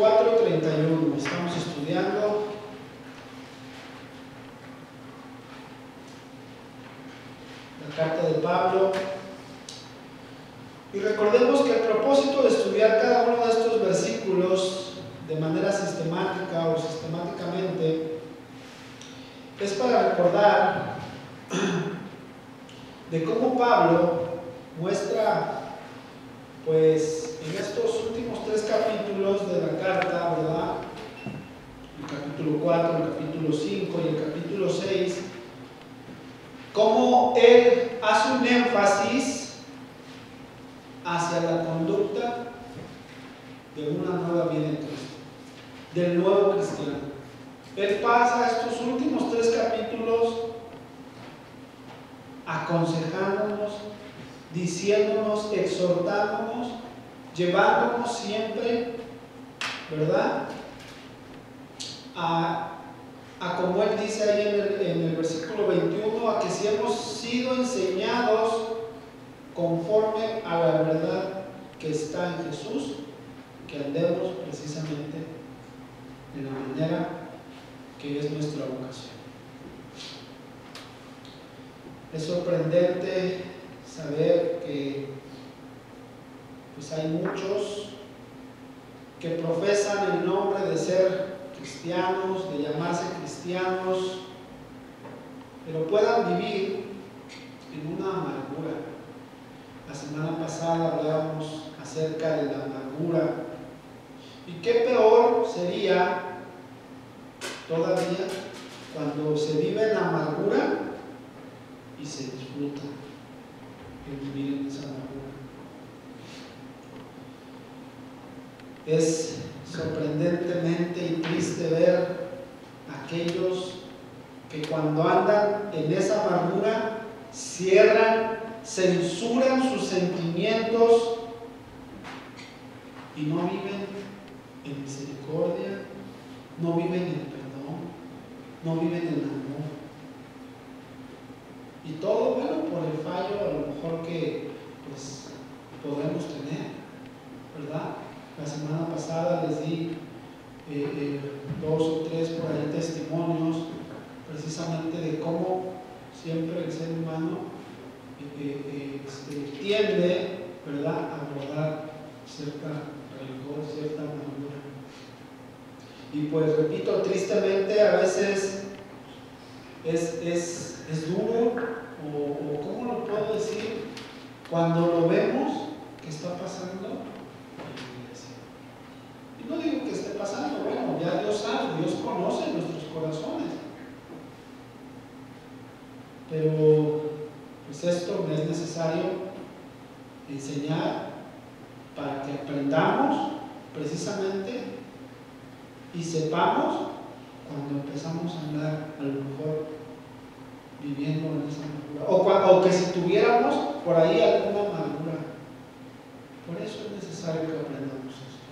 4:31. Estamos estudiando la carta de Pablo. Y recordemos que el propósito de estudiar cada uno de estos versículos de manera sistemática o sistemáticamente es para recordar de cómo Pablo muestra, pues, en estos últimos 3 capítulos de la carta, ¿verdad? El capítulo 4, el capítulo 5 y el capítulo 6, cómo él hace un énfasis hacia la conducta de una nueva vida en Cristo, del nuevo cristiano. Él pasa estos últimos 3 capítulos aconsejándonos, diciéndonos, exhortándonos, llevándonos siempre, ¿verdad? A como él dice ahí en el versículo 21, a que si hemos sido enseñados conforme a la verdad que está en Jesús, que andemos precisamente de la manera que es nuestra vocación. Es sorprendente saber que pues hay muchos que profesan el nombre de ser cristianos, de llamarse cristianos, pero puedan vivir en una amargura. La semana pasada hablábamos acerca de la amargura. Y qué peor sería todavía cuando se vive en amargura y se disfruta el vivir en esa amargura. Es sorprendentemente y triste ver a aquellos que cuando andan en esa amargura cierran, censuran sus sentimientos y no viven en misericordia, no viven en perdón, no viven en amor. Y todo, bueno, por el fallo a lo mejor que pues podemos tener, ¿verdad? La semana pasada les di 2 o 3 por ahí testimonios precisamente de cómo siempre el ser humano tiende, ¿verdad?, a abordar cierta rencor, cierta amargura. Y pues repito, tristemente a veces es duro, o ¿cómo lo puedo decir? Cuando lo vemos que está pasando en la iglesia. Y no digo que esté pasando, bueno, ya Dios sabe, Dios conoce nuestros corazones. Pero pues esto es necesario enseñar para que aprendamos precisamente y sepamos cuando empezamos a andar a lo mejor viviendo en esa amargura, o que si tuviéramos por ahí alguna amargura. Por eso es necesario que aprendamos esto.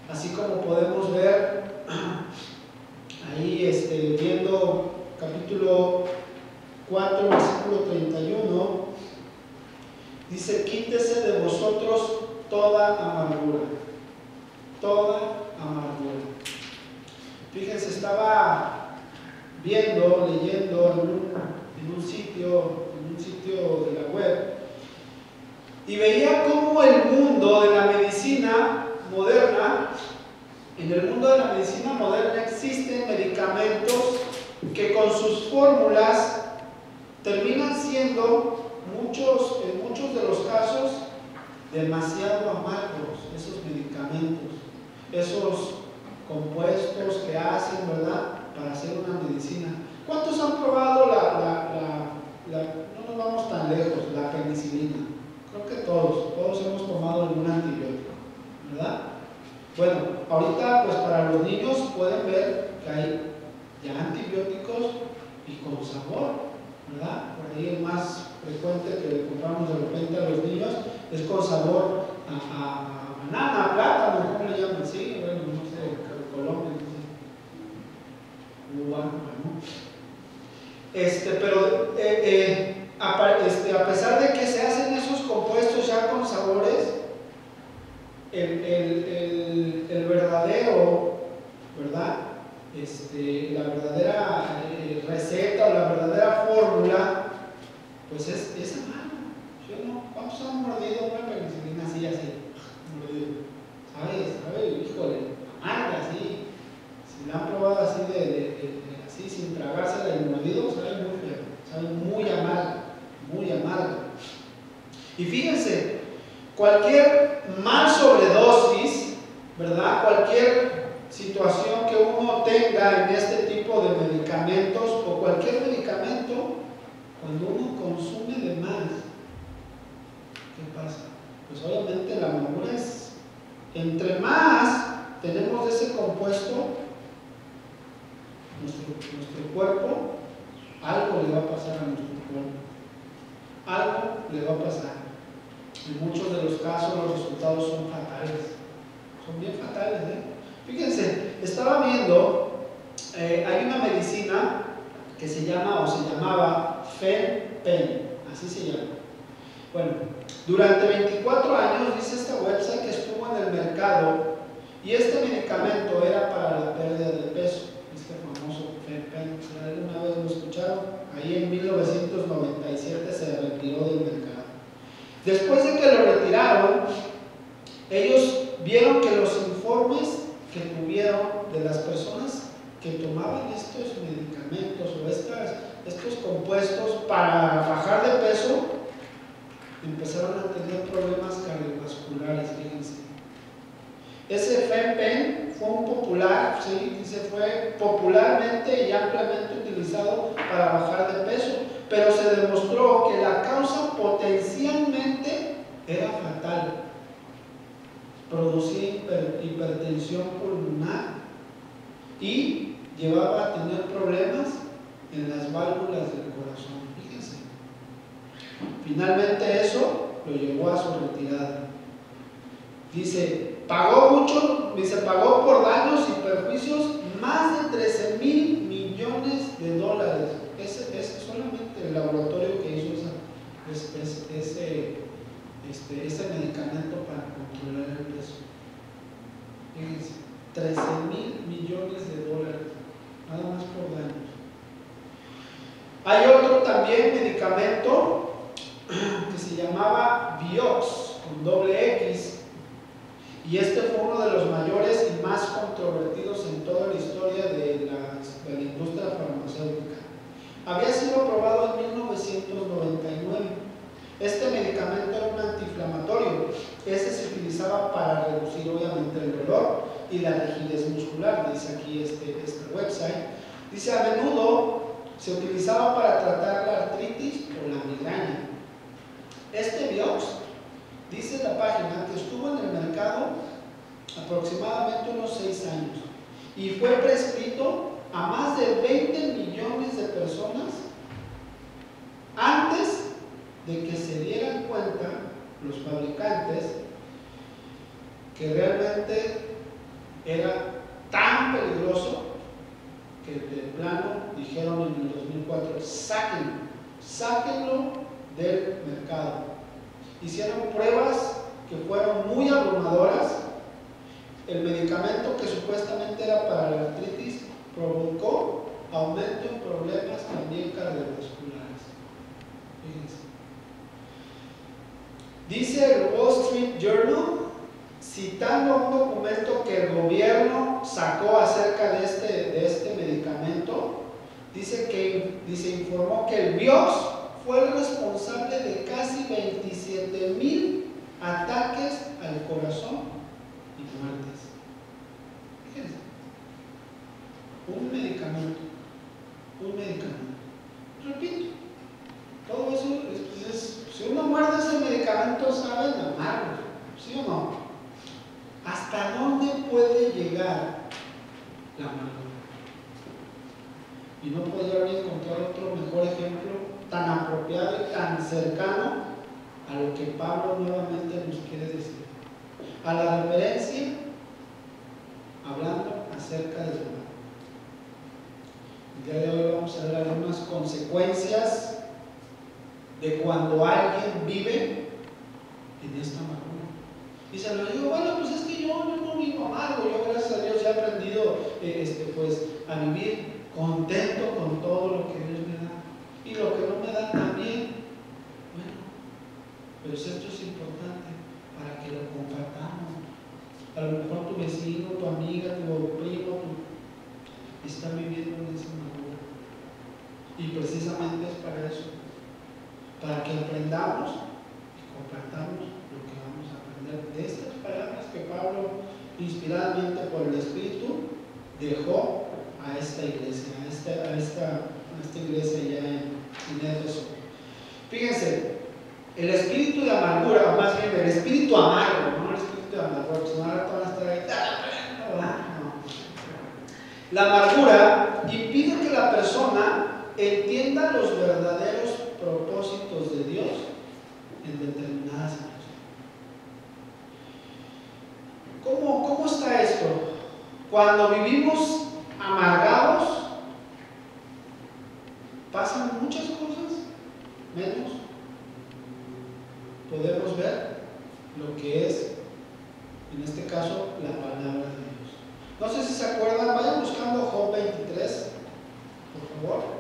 Así como podemos ver ahí viendo capítulo 4, versículo 31, dice: quítese de vosotros toda amargura, toda amargura. Fíjense, estaba viendo, leyendo en un sitio de la web, y veía cómo el mundo de la medicina moderna, en el mundo de la medicina moderna existen medicamentos que con sus fórmulas terminan siendo en muchos de los casos demasiado amargos. Esos medicamentos, esos compuestos que hacen, ¿verdad?, para hacer una medicina. ¿Cuántos han probado no nos vamos tan lejos, la penicilina? Creo que todos hemos tomado algún antibiótico, ¿verdad? Bueno, ahorita pues para los niños pueden ver que hay ya antibióticos y con sabor, ¿verdad? Por ahí el más frecuente que le compramos de repente a los niños es con sabor a banana, plátano, ¿cómo le llaman? Sí, bueno, no sé, Colombia, no sé. Uva, ¿no? Pero a pesar de que se hacen esos compuestos ya con sabores, el la verdadera receta o la verdadera fórmula, pues es amargo. ¿Sí o no? ¿Cuántos han mordido una penicilina así? Mordido. ¿Sabe? Híjole, amarga, así. Si la han probado así así sin tragársela y mordido, sabe muy feo, sabe muy amarga, muy amarga. Y fíjense, cualquier mal sobredosis, ¿verdad? Cualquier situación que uno tenga en este tipo de medicamentos o cualquier medicamento, cuando uno consume de más, ¿qué pasa? Pues obviamente la amargura es, entre más tenemos ese compuesto, nuestro cuerpo, algo le va a pasar a nuestro cuerpo, algo le va a pasar. En muchos de los casos los resultados son fatales, son bien fatales, Fíjense, estaba viendo, hay una medicina que se llama o se llamaba Fen-Pen, así se llama. Bueno, durante 24 años, dice esta website, que estuvo en el mercado, y este medicamento era para la pérdida de peso, este famoso Fen-Pen. ¿Alguna vez lo escucharon? Ahí en 1997 se retiró del mercado. Después de que lo retiraron, ellos vieron que los informes que tuvieron de las personas que tomaban estos medicamentos o estos compuestos para bajar de peso, empezaron a tener problemas cardiovasculares, fíjense. Ese Fen-Pen fue fue popularmente y ampliamente utilizado para bajar de peso, pero se demostró que la causa potencialmente era fatal. Producía hipertensión pulmonar y llevaba a tener problemas en las válvulas del corazón. Fíjense. Finalmente eso lo llevó a su retirada. Dice, pagó por daños y perjuicios más de 13,000 millones de dólares. Ese es solamente el laboratorio que hizo ese medicamento para controlar el peso. Fíjense, 13,000 millones de dólares, nada más por daños. Hay otro también medicamento que se llamaba Vioxx, con doble X, y este fue uno de los mayores y más controvertidos en toda la historia de la industria farmacéutica. Había sido aprobado en 1999. Este medicamento era un antiinflamatorio. Ese se utilizaba para reducir obviamente el dolor y la rigidez muscular, dice aquí este website. Dice, a menudo se utilizaba para tratar la artritis o la migraña. Este Vioxx, dice la página, que estuvo en el mercado aproximadamente unos 6 años y fue prescrito a más de 20 millones de personas antes de que se dieran cuenta los fabricantes que realmente era tan peligroso que de plano dijeron en el 2004, sáquenlo del mercado. Hicieron pruebas que fueron muy abrumadoras. El medicamento que supuestamente era para la artritis provocó aumento en problemas también cardiovasculares. Fíjense. Dice el Wall Street Journal, citando un documento que el gobierno sacó acerca de este medicamento, informó que el Vioxx fue el responsable de casi 27,000 ataques al corazón y muertes. Fíjense, un medicamento. Repito, todo eso si uno muerde ese medicamento, saben amargo, ¿sí o no? ¿Hasta dónde puede llegar la amargura? Y no podría haber encontrado otro mejor ejemplo tan apropiado y tan cercano a lo que Pablo nuevamente nos quiere decir. A la referencia, hablando acerca del mal. El día de hoy vamos a ver algunas consecuencias de cuando alguien vive en esta amargura. Y se lo digo, bueno, pues es que yo no vivo amargo, yo gracias a Dios ya he aprendido pues a vivir contento con todo lo que Dios me da. Y lo que no me da también, bueno, pero esto es importante para que lo compartamos. A lo mejor tu vecino, tu amiga, tu primo, está viviendo en esa amargura. Y precisamente es para eso, para que aprendamos y compartamos lo que vamos a aprender de estas palabras que Pablo, inspiradamente por el Espíritu, dejó a esta iglesia, a esta iglesia ya en Éfeso. Fíjense, el espíritu de amargura, o más bien el espíritu amargo, no el espíritu de amargura, porque si no ahora van a estar ahí, no. La amargura impide que la persona entienda los verdaderos propósitos de Dios en determinadas situaciones. ¿Cómo está esto? Cuando vivimos amargados, pasan muchas cosas, menos podemos ver lo que es, en este caso, la palabra de Dios. No sé si se acuerdan, vayan buscando Job 23, por favor.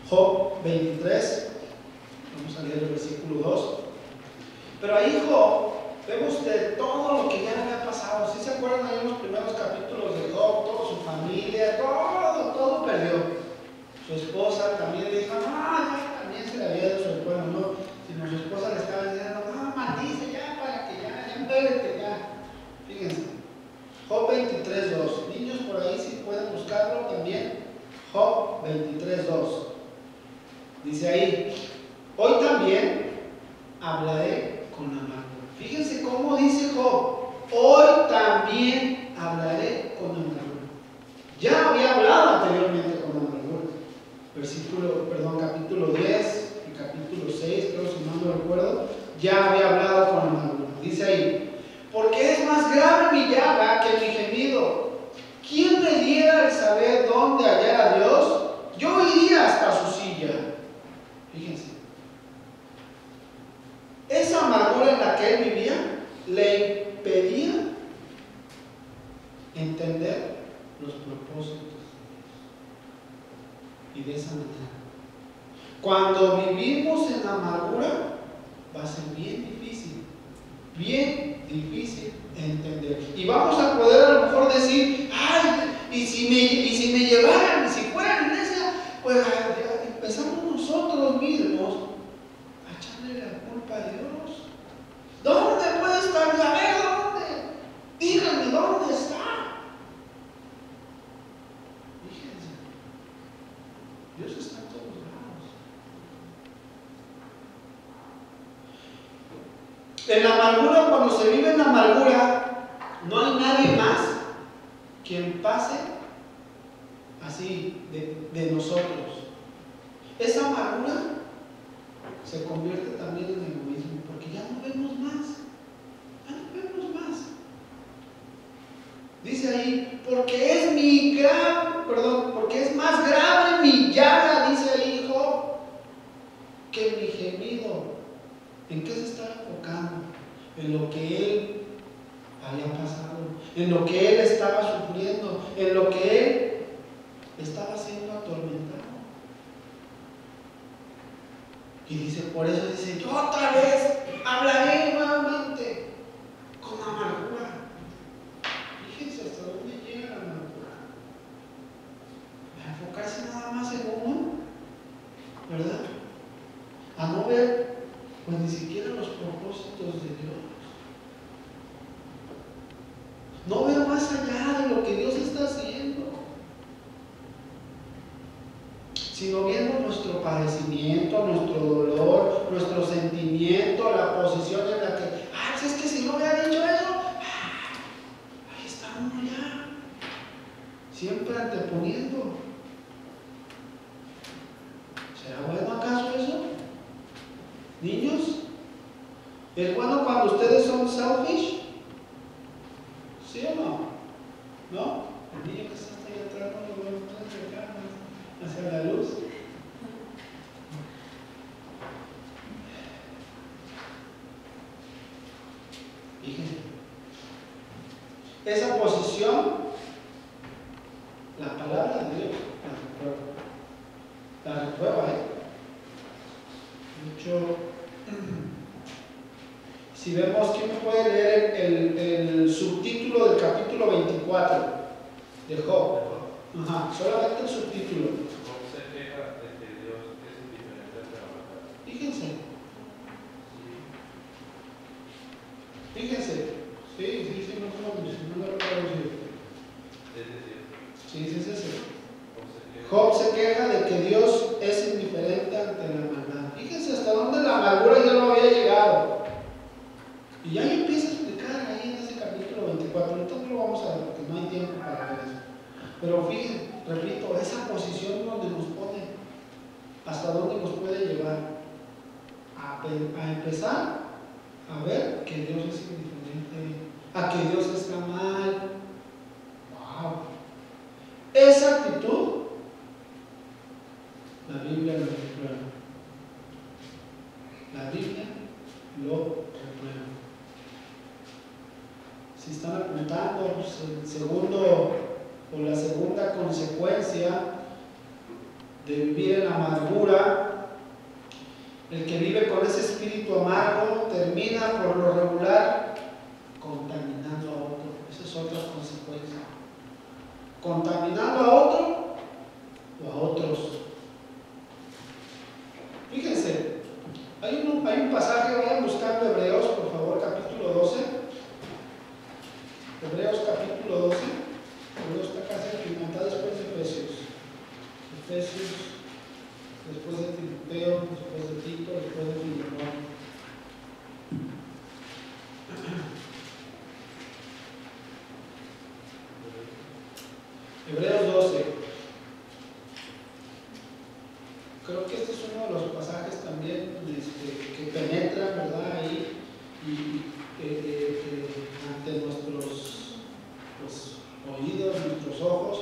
Job 23, vamos a leer el versículo 2. Pero ahí Job, vemos de todo lo que ya había pasado. ¿Sí se acuerdan ahí en los primeros capítulos de Job? Toda su familia, todo perdió. Su esposa también le dijo, no, ya también se le había dado su esposa, no, sino su esposa le estaba diciendo, no, maldice ya para que ya muérete ya. Fíjense, Job 23:2. Niños por ahí si pueden buscarlo también. Job 23:2. Dice ahí, hoy también hablaré con amargura. Fíjense cómo dice Job, hoy también hablaré con amargura. Ya había hablado anteriormente con amargura. Capítulo 10 y capítulo 6, creo, si no me recuerdo, ya había hablado con amargura. Dice ahí, porque es más grave mi llaga que mi gemido. ¿Quién me diera el saber dónde hallar a Dios? Yo iría hasta su silla. Fíjense, esa amargura en la que él vivía le impedía entender los propósitos de Dios. Y de esa manera, cuando vivimos en amargura, va a ser bien difícil entender. Y vamos a poder a lo mejor decir, ay, y si me llevaran, si fuera a la iglesia, pues empezamos nosotros mismos a echarle la culpa a Dios. ¿Dónde puede estar? A ver, ¿dónde? Díganme, ¿dónde está? Fíjense, Dios está en todos lados. En la amargura, cuando se vive en la amargura, no hay nadie más quien pase así de nosotros. Esa amargura se convierte también en egoísmo, porque ya no vemos más. Dice ahí, porque es más grave mi llaga, dice ahí Job, que mi gemido. ¿En qué se está enfocando? En lo que él había pasado, en lo que él estaba sufriendo, en lo que él estaba siendo atormentado. Y dice, por eso dice, yo otra vez hablaré nuevamente con amargura. Fíjense hasta dónde llega la amargura. A enfocarse nada más en uno, ¿verdad? A no ver, pues ni siquiera los propósitos de Dios. No ver más allá de lo que Dios está haciendo, sino viendo nuestro padecimiento, nuestro dolor, nuestro sentimiento, la posición en la que, es que si no me ha dicho eso, ahí está uno ya, siempre anteponiendo. ¿Será bueno acaso eso? Niños, ¿es bueno cuando ustedes son selfish? ¿Sí o no? ¿No? El niño que está ahí atrás no lo veo hacia la luz. esa posición, la palabra de Dios la reprueba, Mucho. Si vemos, ¿quién me puede leer el subtítulo del capítulo 24 de Job? Ajá, solamente el subtítulo. Job se queja de que Dios es indiferente ante la maldad. Fíjense. Fíjense. Sí, no lo recuerdo decir. Sí, es ese. Job se queja de que Dios es indiferente ante la maldad. Fíjense hasta dónde la amargura ya no había llegado. Y ya empieza a explicar ahí en ese capítulo 24. Ahorita no lo vamos a ver porque no hay tiempo para ver eso. Pero fíjense, repito, esa posición donde nos pone, hasta dónde nos puede llevar a empezar a ver que Dios es indiferente, a que Dios está mal. ¡Wow! Esa actitud, la Biblia lo reprueba. La Biblia lo reprueba. Si están apuntando, pues, el segundo o la segunda consecuencia de vivir en la amargura, el que vive con ese espíritu amargo termina por lo regular contaminando a otro. Esa es otra consecuencia. Contaminando a otro o a otros. Fíjense, hay un pasaje, vayan buscando Hebreos, por favor, capítulo 12. Hebreos capítulo 12. Hebreos está casi al final, está después de Efesios. Efesios, después de Timoteo, después de Tito, después de Filemón. Hebreos 12. Creo que este es uno de los pasajes también que penetran, ¿verdad? Ahí y ante nuestros oídos, nuestros ojos.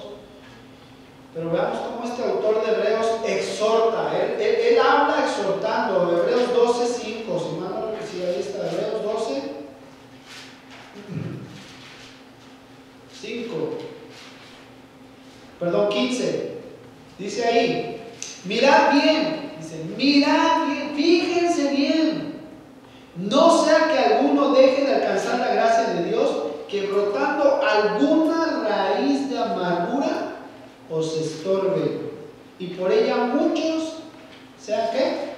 Pero veamos cómo este autor de Hebreos exhorta. Él habla exhortando. Hebreos 12:5. Si mal no, si ahí está, Hebreos 12, 15. Dice ahí, mirad bien, fíjense bien, no sea que alguno deje de alcanzar la gracia de Dios, que brotando alguna raíz de amargura os estorbe, y por ella muchos sean ¿qué?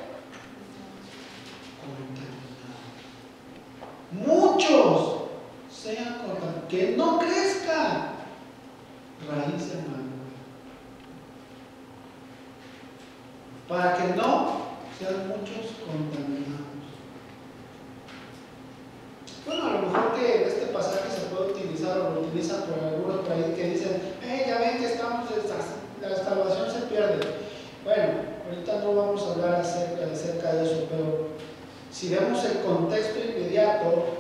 Contaminados. Muchos sean contaminados, que no crezca raíz de amargura, para que no sean muchos contaminados. Bueno, a lo mejor que en este pasaje se puede utilizar o lo utilizan por algunos países que dicen, ya ven que estamos, la salvación se pierde. Bueno, ahorita no vamos a hablar acerca de eso, pero si vemos el contexto inmediato,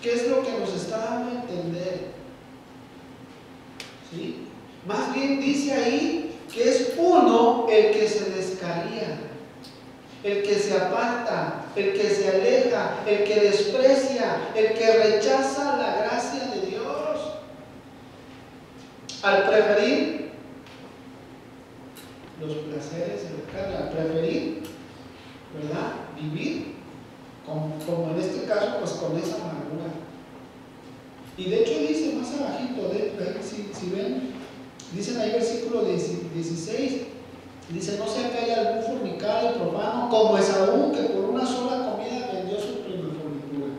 ¿qué es lo que nos está dando a entender? ¿Sí? Más bien dice ahí que es uno el que se descarría, el que se aparta, el que se aleja, el que desprecia, el que rechaza la gracia de Dios, al preferir los placeres de la carne, al preferir, ¿verdad?, vivir como en este caso, pues con esa amargura. Y de hecho dice más abajito, si ven, dicen ahí versículo 16, dice, no sea que haya algún fornicario profano como Esaú, que por una sola comida vendió su primogenitura.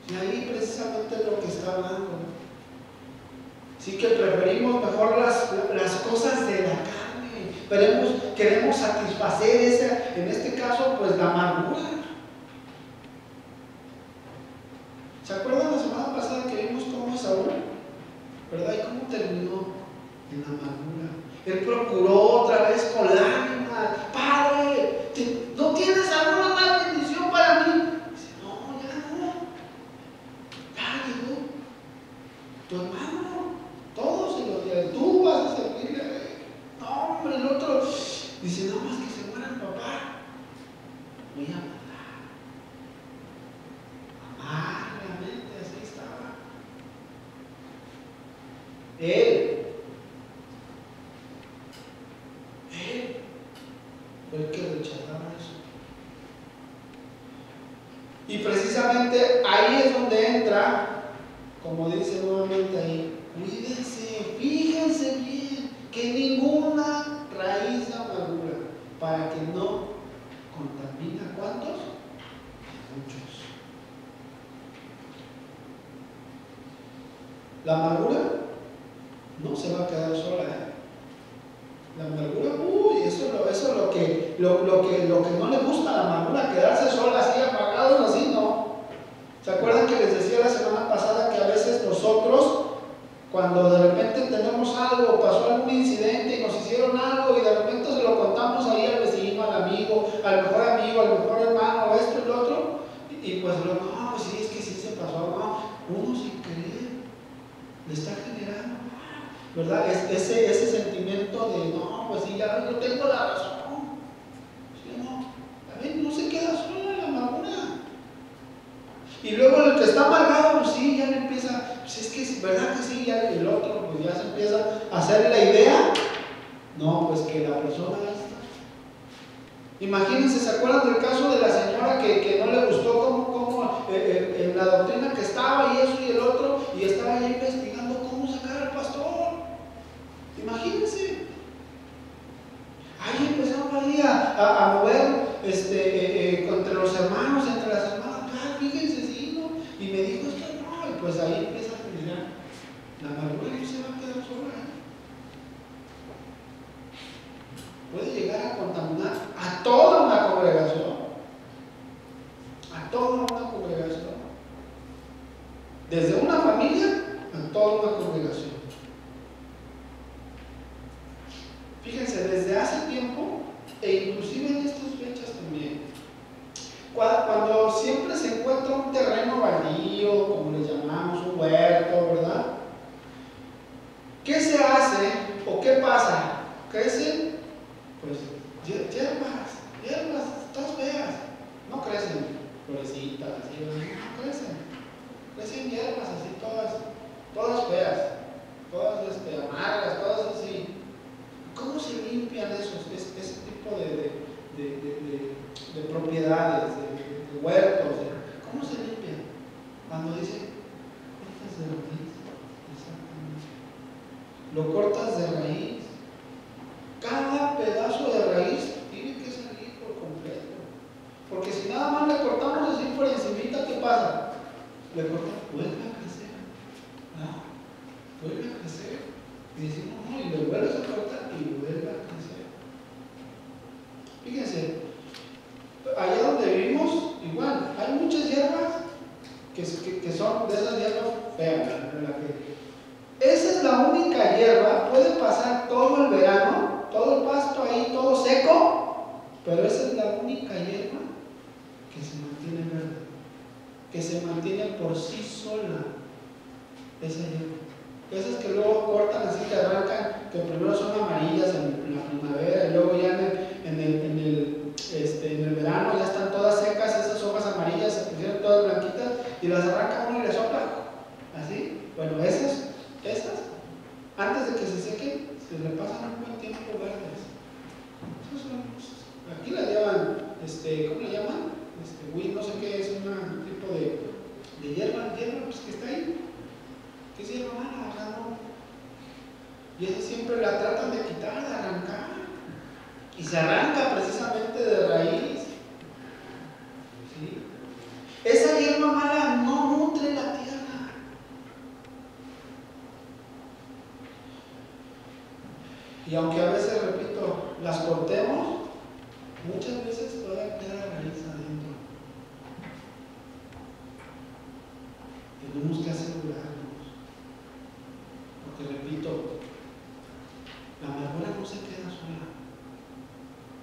Y ahí precisamente es lo que está hablando. Sí, que preferimos mejor las cosas de la carne, queremos satisfacer en este caso, pues la amargura. ¿Se acuerdan la semana pasada que vimos cómo Esaú, ¿verdad? Y cómo terminó en la amargura. Él procuró otra vez con lágrimas, Padre, ¿no tienes alguna más bendición para mí? Dice, no, ya llegó tu hermano, todos se lo dieron, tú vas a servirle. No, hombre, el otro dice, no más que se muera el papá, voy a matar. Amargamente, así estaba. pero hay que rechazar eso. Y precisamente ahí es donde entra, como dice nuevamente ahí, cuídense, fíjense bien, que ninguna raíz de amargura, para que no contamine a ¿cuántos? A muchos. La amargura no se va a quedar sola, La amargura, eso es lo que no le gusta a la amargura, quedarse sola así, apagados así, no. ¿Se acuerdan que les decía la semana pasada que a veces nosotros, cuando de repente tenemos algo, pasó algún incidente y nos hicieron algo y de repente se lo contamos ahí al vecino, al amigo, al mejor hermano, esto y lo otro, y pues no, pues sí, es que sí se pasó, no, uno sin querer le está generando, ¿verdad? Ese sentimiento de, no, pues sí, ya yo tengo la razón, ¿sí o no? A ver, no se queda sola la amargura. Y luego el que está amargado, pues sí, ya le empieza, pues es que, ¿verdad que sí? Ya el otro, pues ya se empieza a hacer la idea, no, pues que la persona ya está. Imagínense, ¿se acuerdan del caso de la señora que no le gustó cómo en la doctrina que estaba y eso y el otro, y estaba ya investigando cómo sacar al pastor? Imagínense. Ahí empezaron ahí a mover entre los hermanos, entre las hermanas, fíjense, sí, ¿no? Y me dijo esto, no, y pues ahí empieza a mirar, la amargura no se va a quedar sola, puede llegar a contaminar a toda una congregación, desde una familia a toda una congregación. Fíjense, desde hace tiempo e inclusive en estas fechas también, cuando siempre se encuentra un terreno baldío, como le llamamos, un huerto, ¿verdad? ¿Qué se hace o qué pasa? Crecen, pues, hierbas, todas feas, no crecen florecitas, así, no crecen hierbas así, todas feas, todas amargas, todas así. ¿Cómo se limpian ese tipo de propiedades, de huertos? ¿Cómo se limpian? Cuando dice, cortas de raíz, exactamente. Lo cortas de raíz. Cada pedazo de raíz tiene que salir por completo. Porque si nada más le cortamos así por encimita, ¿qué pasa? Le cortamos, vuelve a crecer. Vuelve a crecer. Y decimos, no, y le vuelves a cortar y vuelve a crecer. Fíjense, allá donde vivimos, igual, hay muchas hierbas que son de esas hierbas feas, esa es la única hierba, puede pasar todo el verano, todo el pasto ahí, todo seco, pero esa es la única hierba que se mantiene verde, que se mantiene por sí sola, esa hierba. Esas que luego cortan así, que arrancan, que primero son amarillas en la primavera y luego ya en el verano ya están todas secas, esas hojas amarillas se pusieron todas blanquitas y las arranca uno y le sopla, así. Bueno, esas, antes de que se sequen, se le pasan un buen tiempo verdes. Aquí las llaman, ¿cómo le llaman? No sé qué, es un tipo de hierba pues que está ahí. ¿Qué se llama? No. Y esa siempre la tratan de quitar, de arrancar. Y se arranca precisamente de raíz. ¿Sí? Esa hierba mala no nutre la tierra. Y aunque a veces, repito, las cortemos, muchas veces todavía queda raíz adentro. Tenemos que asegurarnos. Porque repito, la amargura no se queda sola.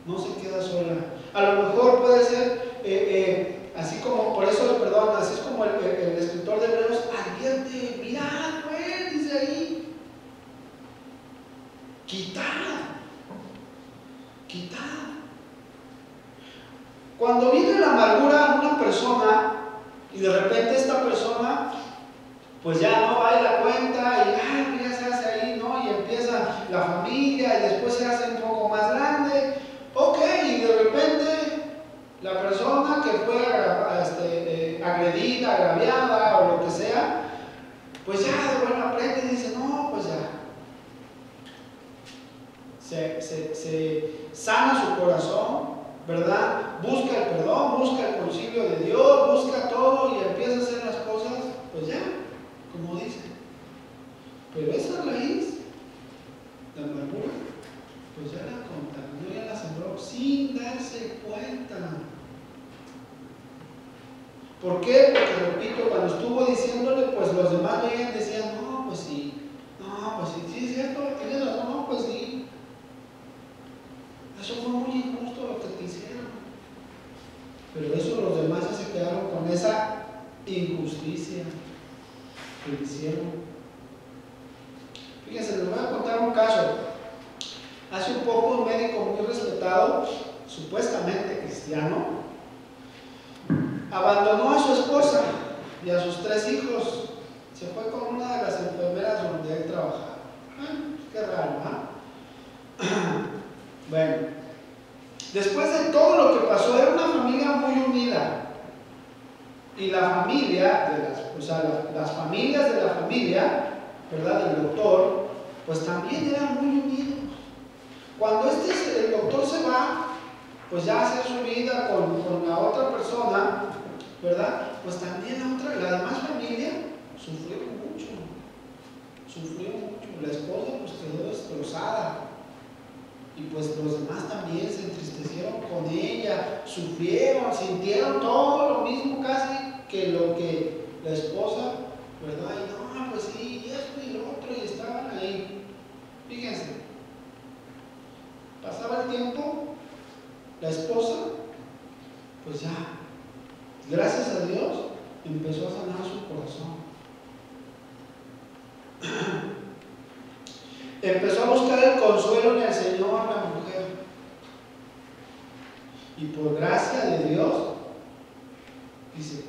No se queda sola. A lo mejor puede ser, así como, por eso, perdón, así es como el escritor de Hebreos advierte, mirad, pues, dice ahí, quitad. Cuando viene la amargura a una persona y de repente esta persona pues ya no va y la cuenta y ya se hace ahí, ¿no? Y empieza la familia y después se hace un poco más grande, ok, y se sana su corazón, ¿verdad? Busca el perdón, busca el concilio de Dios, busca todo y empieza a hacer las cosas, pues ya, como dice. Pero esa raíz, la amargura, pues ya la contaminó, ya la sembró sin darse cuenta. ¿Por qué? Porque repito, cuando estuvo diciéndole, pues los demás veían y decían, no, pues sí, sí es cierto, tienes razón, no, pues sí. Eso fue muy injusto lo que te hicieron. Pero eso los demás ya se quedaron con esa injusticia que le hicieron. Fíjense, les voy a contar un caso. Hace un poco un médico muy respetado, supuestamente cristiano, abandonó a su esposa y a sus 3 hijos. Se fue con una de las enfermeras donde él trabajaba. Qué raro, ¿no? Bueno, después de todo lo que pasó, era una familia muy unida. Y la familia, las familias de la familia, ¿verdad? Del doctor, pues también eran muy unidos. Cuando el doctor se va, pues ya a hacer su vida con la otra persona, ¿verdad? Pues también la demás familia sufrió mucho. La esposa pues quedó destrozada. Y pues los demás también se entristecieron con ella, sufrieron, sintieron todo lo mismo casi que lo que la esposa, ¿verdad? Y no, pues sí, y esto y lo otro, y estaban ahí. Fíjense, pasaba el tiempo, la esposa, pues ya, gracias a Dios, empezó a sanar su corazón. Empezó a buscar el consuelo en el Señor, la mujer. Y por gracia de Dios, dice,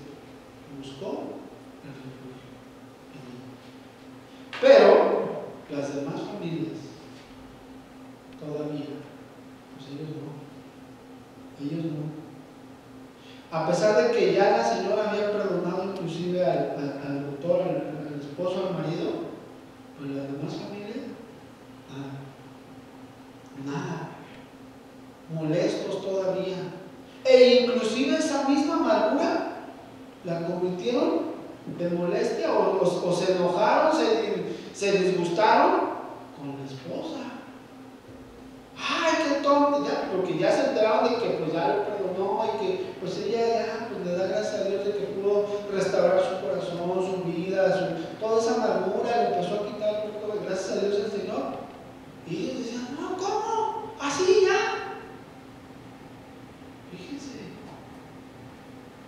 buscó el refugio. Pero las demás familias, todavía, pues ellos no. A pesar de que ya la señora había perdonado inclusive al doctor, al esposo, al marido, pues las demás familias, nada, molestos todavía, e inclusive esa misma amargura la convirtieron de molestia o se enojaron, se disgustaron con la esposa. ¡Ay, qué tonto! Ya, porque ya se enteraron de que pues ya le perdonó y que pues ella ya pues, le da gracias a Dios de que pudo restaurar su corazón, su vida, toda esa amargura le empezó a quitar un poco de gracias a Dios el Señor. Y ellos decían, no, ¿cómo? ¿Así ya? Fíjense.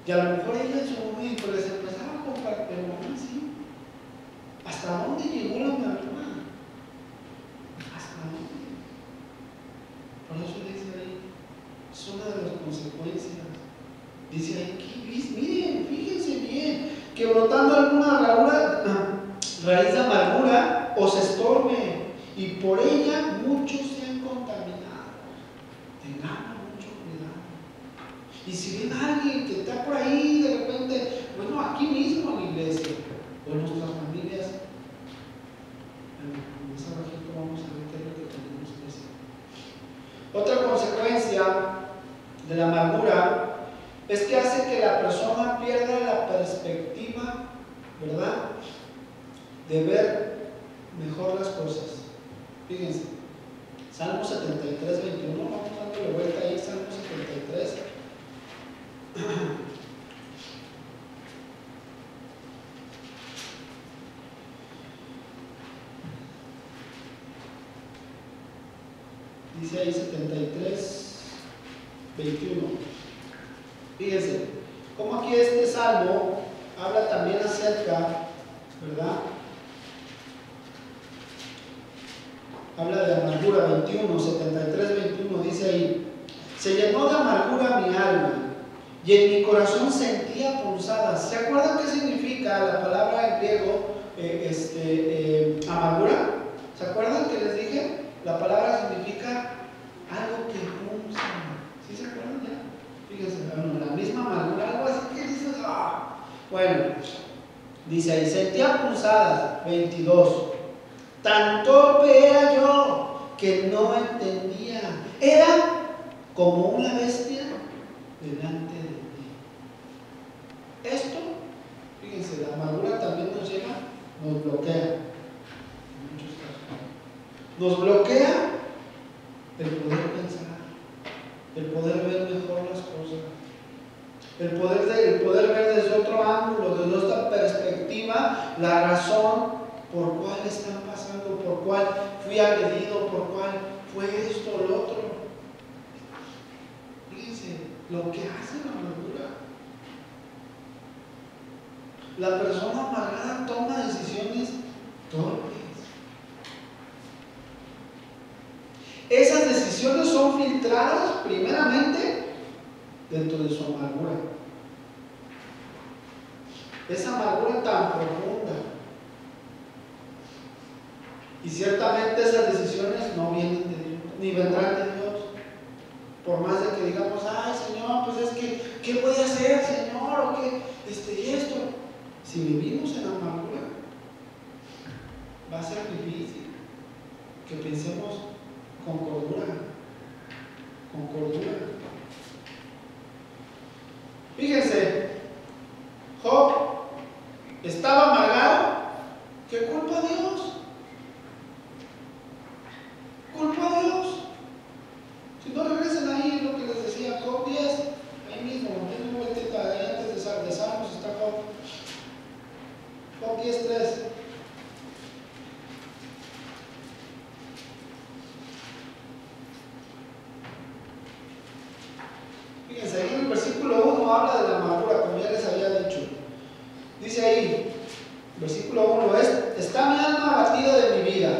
Y a lo mejor ella en su momento les empezaba a compartir, pero aún así, ¿hasta dónde llegó la amargura? ¿Hasta dónde? Por eso dice ahí, es una de las consecuencias. Dice ahí, miren, fíjense bien, que brotando alguna raíz de amargura os estorbe, y por ella muchos se han contaminado. Tengamos mucho cuidado. Y si ven a alguien que está por ahí, de repente, bueno, aquí mismo en la iglesia, o en nuestras familias, más abajito vamos a ver qué es lo que tenemos que hacer. Otra consecuencia de la amargura es que hace que la persona pierda la perspectiva, ¿verdad?, de ver mejor las cosas. Fíjense, Salmo 73, 21, vamos dándole vuelta ahí, Salmo 73. Dice ahí 73, 21. Fíjense, como aquí este salmo habla también acerca, ¿verdad? Habla de amargura, 21, 73, 21, dice ahí, se llenó de amargura mi alma y en mi corazón sentía punzadas. ¿Se acuerdan qué significa la palabra en griego amargura? ¿Se acuerdan que les dije? La palabra significa algo que punza. ¿Sí se acuerdan ya? Fíjense, bueno, la misma amargura, algo así que dices, ¡ah! Bueno, dice ahí, sentía punzadas, 22. Tan torpe era yo que no entendía como una bestia delante de mí. Esto, fíjense, la amargura también nos lleva, nos bloquea, en muchos casos. Nos bloquea el poder pensar, el poder ver mejor las cosas, el poder ver desde otro ángulo, desde otra perspectiva, la razón por cuál están pasando, por cuál fui agredido, por cuál fue esto o lo otro. Fíjense, lo que hace la amargura. La persona amargada toma decisiones torpes. Esas decisiones son filtradas primeramente dentro de su amargura. Esa amargura tan profunda. Y ciertamente esas decisiones no vienen de Dios, ni vendrán de Dios. Por más de que digamos, ay Señor, pues es que, ¿qué voy a hacer, Señor? ¿O qué? Y esto. Si vivimos en amargura, va a ser difícil que pensemos con cordura. Con cordura. Fíjense, Job estaba amargado. ¿Qué culpa a Dios? Culpa a Dios. Si no regresen ahí, lo que les decía, Job 10, ahí mismo, denle una vueltita, ahí antes de Salmos está Job. Job 10:3. Fíjense, ahí en el versículo 1 habla de la amargura, como ya les había dicho. Dice ahí, versículo 1, está mi alma abatida de mi vida,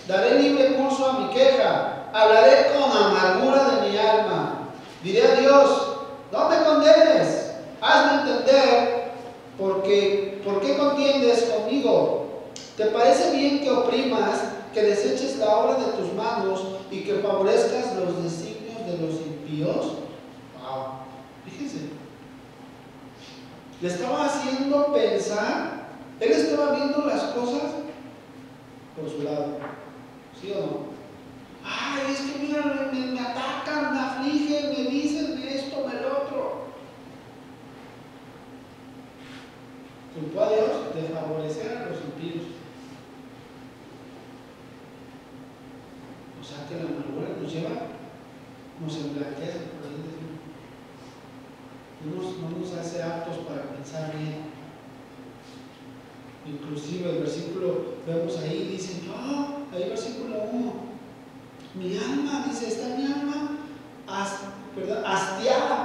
daré libre curso a mi queja, hablaré con amargura de mi alma, diré a Dios, no me condenes, hazme entender, ¿por qué contiendes conmigo? ¿Te parece bien que oprimas, que deseches la obra de tus manos y que favorezcas los designios de los impíos? Wow, fíjense, le estaba haciendo pensar, él estaba viendo las cosas por su lado, ¿sí o no? Ay, es que mira, me atacan, me afligen, me dicen esto, me lo otro. Culpó a Dios de favorecer a los impíos. O sea que la amargura nos lleva, nos emblanquece, por ahí decimos. No nos hace aptos para pensar bien. Inclusive el versículo, vemos ahí, dice, no, ahí versículo 1, mi alma, dice, está mi alma hastiada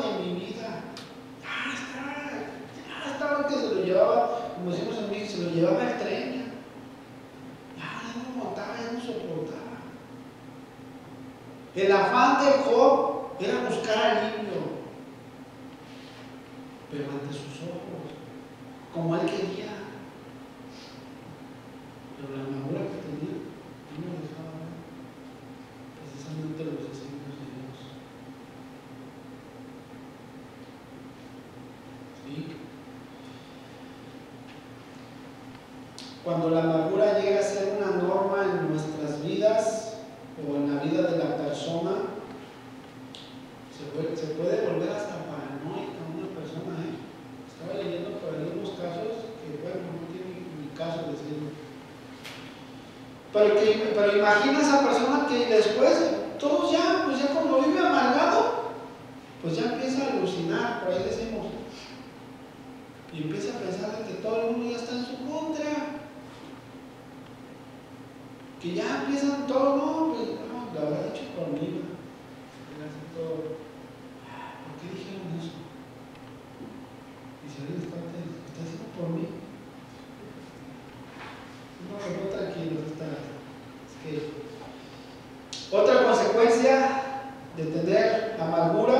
de mi vida. Ya estaba que se lo llevaba, como decimos en México, se lo llevaba el tren. Ya no aguantaba, ya no soportaba. El afán de Job era buscar alivio, pero ante sus ojos, como él quería. Pero la amargura que tenía no lo dejaba ver, precisamente los designios de Dios. ¿Sí? Cuando la amargura llega a ser una norma en nuestras vidas o en la vida de la persona, se puede volver hasta paranoica una persona. Estaba leyendo por ahí unos casos que, bueno, no tiene ni caso decirlo. Pero imagina esa persona que después, todos ya, pues ya como vive amargado, pues ya empieza a alucinar, por ahí decimos. Y empieza a pensar de que todo el mundo ya está en su contra. Que ya empiezan todo, no, pues no, lo habrá dicho conmigo. ¿Por qué dijeron eso? Y si alguien está haciendo por mí. No, tranquilo, es que otra consecuencia de tener amargura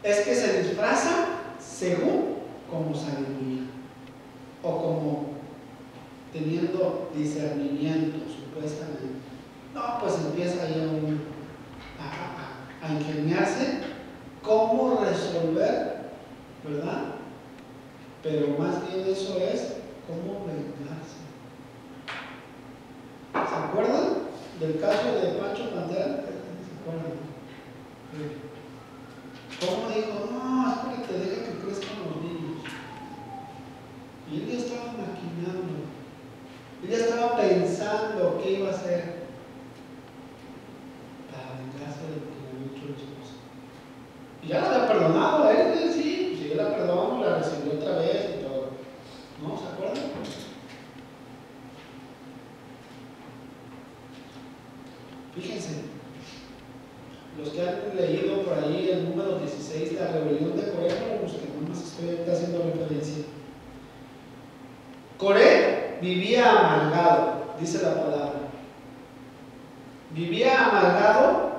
es que se disfraza según como sabiduría o como teniendo discernimiento, supuestamente. No, pues empieza ahí a ingeniarse cómo resolver, ¿verdad? Pero más bien eso es cómo vengarse. ¿Se acuerdan? del caso de Pancho Pantera? ¿Se acuerdan? ¿Cómo dijo? No, espérate, deja que crezcan los niños. Y él ya estaba maquinando. Él ya estaba pensando qué iba a hacer para vengarse de lo que le había hecho el esposo. Y ya la había perdonado, él sí, sí, la perdonó, la recibió otra vez y todo. ¿No? ¿Se acuerdan? Fíjense, los que han leído por ahí el número 16, la rebelión de Coré, los que no más estoy haciendo referencia. Coré vivía amargado, dice la palabra. Vivía amargado,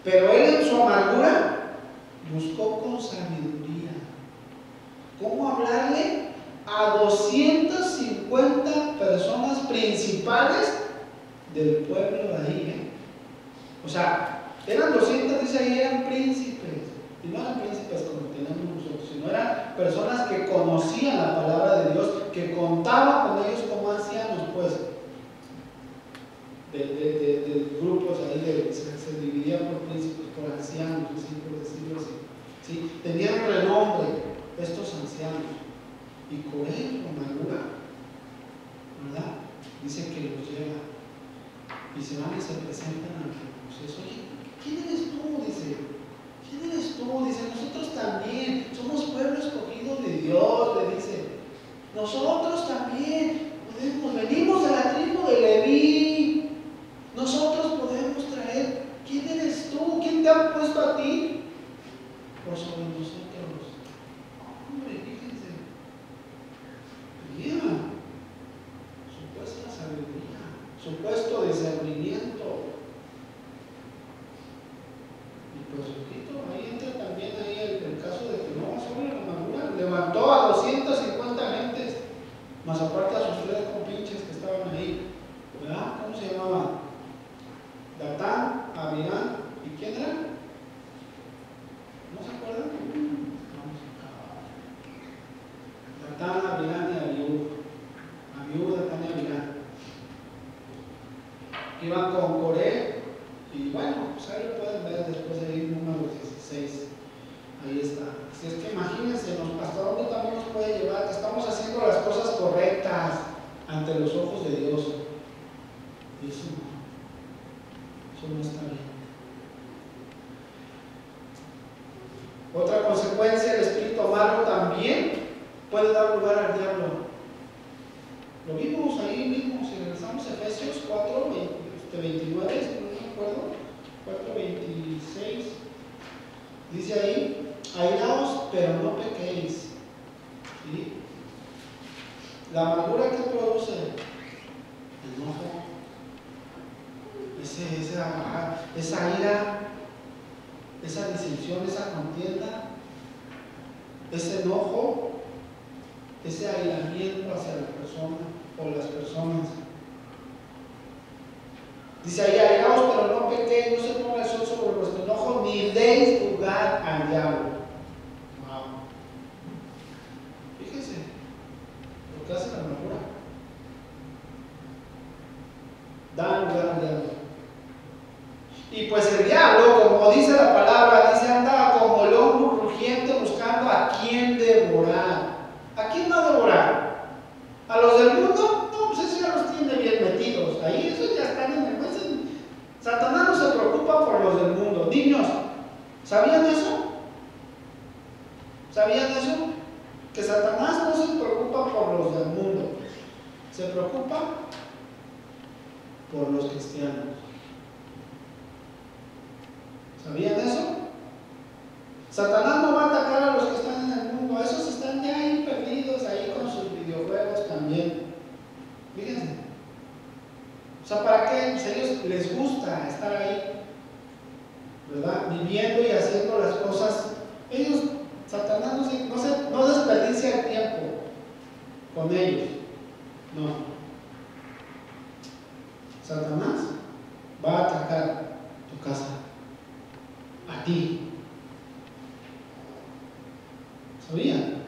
pero él en su amargura buscó con sabiduría cómo hablarle a 250 personas principales del pueblo de ahí. O sea, eran 200, dice ahí, eran príncipes. Y no eran príncipes como tenemos nosotros, sino eran personas que conocían la palabra de Dios, que contaban con ellos como ancianos, pues. De grupos ahí, se dividía por príncipes, por ancianos, así, por decirlo así. ¿Sí? Tenían renombre estos ancianos. Y Coré, con amargura, ¿verdad? Dice que los lleva. Y se van y se presentan ante Moisés. Oye, ¿quién eres tú? Dice. ¿Quién eres tú? Dice, nosotros también somos pueblo escogido de Dios, le dice. Nosotros también venimos de la tribu de Leví. Nosotros podemos traer. ¿Quién eres tú? ¿Quién te ha puesto a ti por sobre nosotros? Hombre, fíjense. Mira, supuesta sabiduría, supuesto discernimiento. Y pues, repito, ahí entra también ahí el caso de que no, sobre la amargura, levantó a 250 gentes, más aparte a sus 3 compinches que estaban ahí, ¿verdad? ¿Cómo se llamaban? Datán, Abirán, ¿y quién era? ¿No se acuerdan? Datán, Abirán y Abiú. Abiú, Datán y Abirán. Iban con Coré, y bueno, pues ahí lo pueden ver después de ahí, número 16. Ahí está. Si es que imagínense, hasta dónde también nos puede llevar, que estamos haciendo las cosas correctas ante los ojos de Dios. Y eso no está bien. Otra consecuencia, el espíritu amargo también puede dar lugar al diablo. Lo vimos ahí mismo, si regresamos a Efesios 4, 29, no me acuerdo, 4:26, dice ahí, airaos, pero no pequéis. ¿Sí? La amargura que produce enojo, esa ira, esa disensión, esa contienda, ese enojo, ese aislamiento hacia la persona o las personas. Dice ahí, airaos, pero no pequéis, no se ponga el sol sobre vuestro enojo, ni deis lugar al diablo. Wow. Fíjense lo que hace la amargura. Da lugar al diablo. Y pues el diablo, como dice la palabra, dice, anda como lobo rugiente buscando a quién devorar. ¿A quién va a devorar? ¿A los del mundo? No, pues eso ya los tiene bien metidos. Ahí esos ya están en el juez. Satanás no se preocupa por los del mundo. Niños, ¿sabían eso? ¿Sabían eso? Que Satanás no se preocupa por los del mundo. Se preocupa por los cristianos. ¿Sabían eso? Satanás no va a atacar a los que están en el mundo. Esos están ya ahí perdidos, ahí con sus videojuegos también. Fíjense. O sea, ¿para qué? Pues a ellos les gusta estar ahí, ¿verdad? Viviendo y haciendo las cosas. Ellos, Satanás no desperdicia el tiempo con ellos. No. Satanás va a atacar tu casa. A ti. ¿Sabían?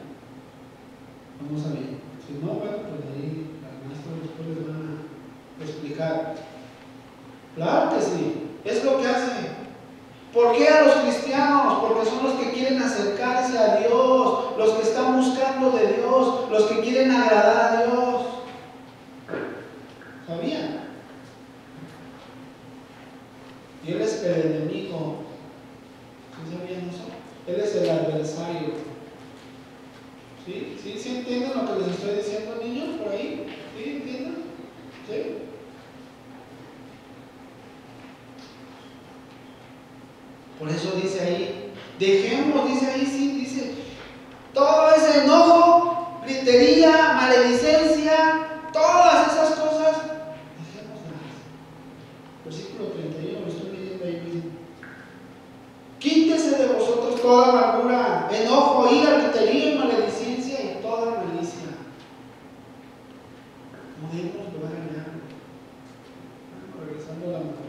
No sabían. Si no, bueno, pues ahí al maestro después les van a explicar. Claro que sí, es lo que hace. ¿Por qué a los cristianos? Porque son los que quieren acercarse a Dios, los que están buscando de Dios, los que quieren agradar a Dios. ¿Sabían? Y Él es el enemigo. ¿Sí sabían eso? Él es el adversario. ¿Sí? ¿Sí entienden lo que les estoy diciendo, niños, por ahí? ¿Sí entienden? ¿Sí? Por eso dice ahí, dejemos, dice ahí, sí, dice, todo ese enojo, gritería, maledicencia, todas esas cosas, dejémoslas. Versículo 31, lo estoy leyendo ahí mismo. Quítese de vosotros toda amargura, enojo, ira, gritería, maledicencia y toda malicia. No debemos lugar a nada. Regresando a la amargura.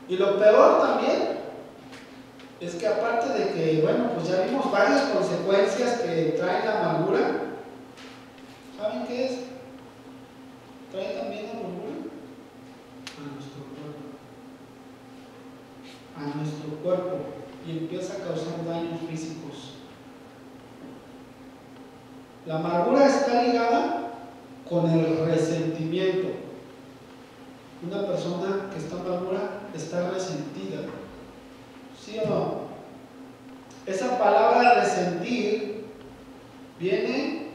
Y lo peor también es que aparte de que, bueno, pues ya vimos varias consecuencias que trae la amargura, ¿saben qué es? Trae también amargura a nuestro cuerpo. A nuestro cuerpo. Y empieza a causar daños físicos. La amargura está ligada con el resentimiento. Una persona que está amargura está resentida. ¿Sí o no? Esa palabra resentir viene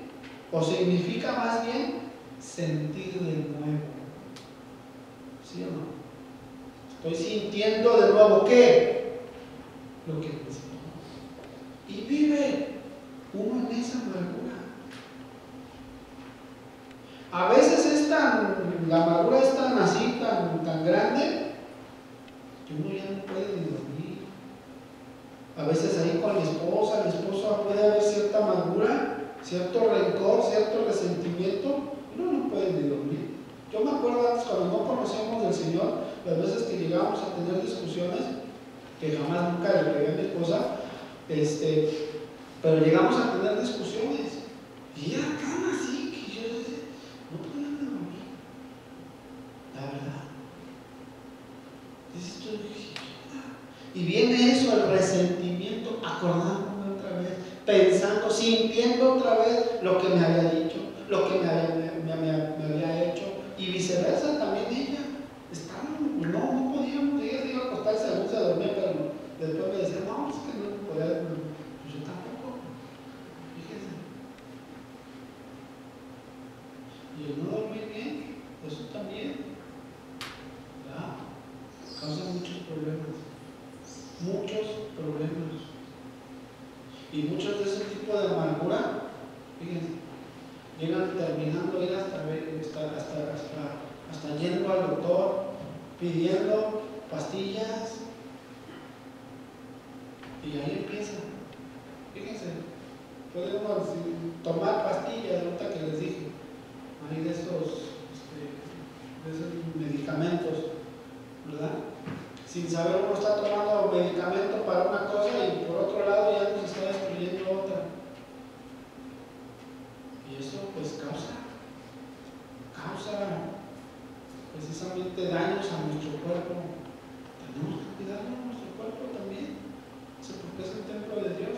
o significa más bien sentir de nuevo. ¿Sí o no? Estoy sintiendo de nuevo ¿qué? Lo que necesito. Y vive uno en esa amargura. A veces la amargura es tan así, tan grande, que uno ya no puede ni dormir. A veces ahí con la esposa puede haber cierta amargura, cierto rencor, cierto resentimiento, uno no puede ni dormir. Yo me acuerdo antes cuando no conocíamos del Señor, las veces que llegábamos a tener discusiones, que jamás nunca le pegué a mi esposa, pero llegamos a tener discusiones, y era tan así que yo decía, no podía ni dormir, la verdad. Dices tú, y viene eso, el resentimiento, acordándome otra vez, pensando, sintiendo otra vez lo que me había dicho, lo que me había hecho, y viceversa también ella. No podíamos, ella se iba a acostar según se dormía, pero después me decía, no, es que no podía dormir. Pues yo tampoco, fíjense. Y el no dormir bien, eso también, ¿verdad? Causa muchos problemas. Muchos problemas. Y muchos de ese tipo de amargura, fíjense, llegan terminando ir hasta yendo al doctor, pidiendo pastillas, y ahí empieza. Fíjense, podemos tomar pastillas, ahorita que les dije, hay de esos medicamentos, ¿verdad? Sin saber uno está tomando medicamento para una cosa y por otro lado ya nos está destruyendo otra. Y eso pues causa precisamente daños a nuestro cuerpo. Tenemos que cuidar de nuestro cuerpo también, porque es el templo de Dios.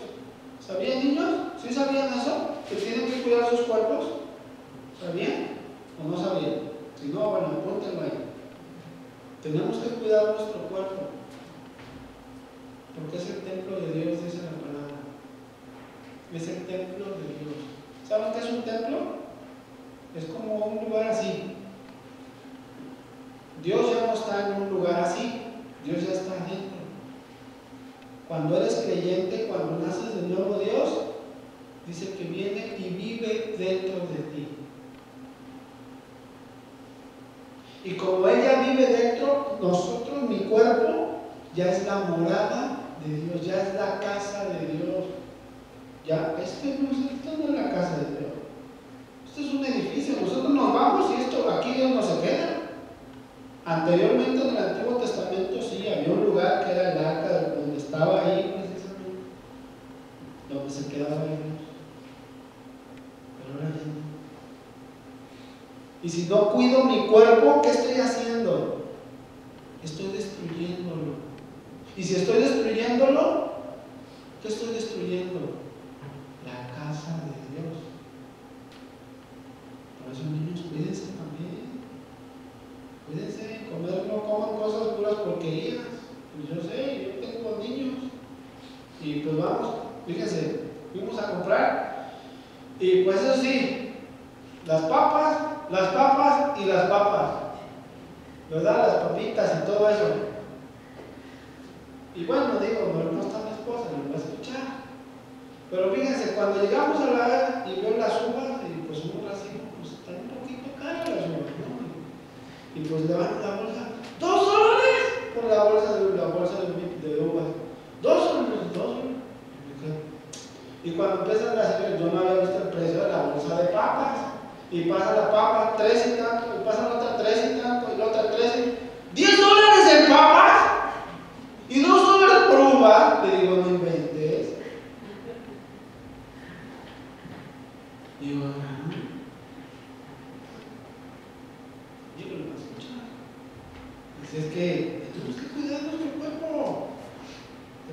¿Sabían, niños? ¿Sí sabían eso? ¿Que tienen que cuidar sus cuerpos? ¿Sabían o no sabían? Si no, bueno, apúntenlo ahí. Tenemos que cuidar nuestro cuerpo, porque es el templo de Dios, dice la palabra. Es el templo de Dios. ¿Saben qué es un templo? Es como un lugar así. Dios ya no está en un lugar así, Dios ya está adentro. Cuando eres creyente, cuando naces de nuevo, Dios dice que viene y vive dentro de ti. Y como ella vive dentro, nosotros, mi cuerpo, ya es la morada de Dios, ya es la casa de Dios. Ya, esto no es la casa de Dios. Esto es un edificio. Nosotros nos vamos y aquí Dios no se queda. Anteriormente en el Antiguo Testamento sí, había un lugar que era el arca, donde estaba ahí precisamente, donde se quedaba Dios. Pero ahora ya no. Y si no cuido mi cuerpo, ¿qué estoy haciendo? Estoy destruyéndolo. Y si estoy destruyéndolo, ¿qué estoy destruyendo? La casa de Dios. Por eso, niños, cuídense también. Cuídense, no coman cosas puras porquerías. Pues yo sé, yo tengo niños. Y pues vamos, fíjense, fuimos a comprar. Y pues eso sí, las papas y las papas. ¿Verdad? Las papitas y todo eso. Y bueno, digo, no está mi esposa, no va a escuchar. Pero fíjense, cuando llegamos a la y veo las uvas, y pues un racimo, pues están un poquito caras las uvas, ¿no? Y pues le van la bolsa, $2 por la bolsa de uvas. $2. Y cuando empiezan las señoras, yo no había visto el precio de la bolsa de papas. Y pasa la papa, 3 y tanto, y pasa la otra 3 y tanto, y la otra 3 y $10 en papas y $2 por uva. Le digo, no inventes. Digo, yo no lo voy a escuchar. Dice, es que tenemos que cuidar nuestro cuerpo.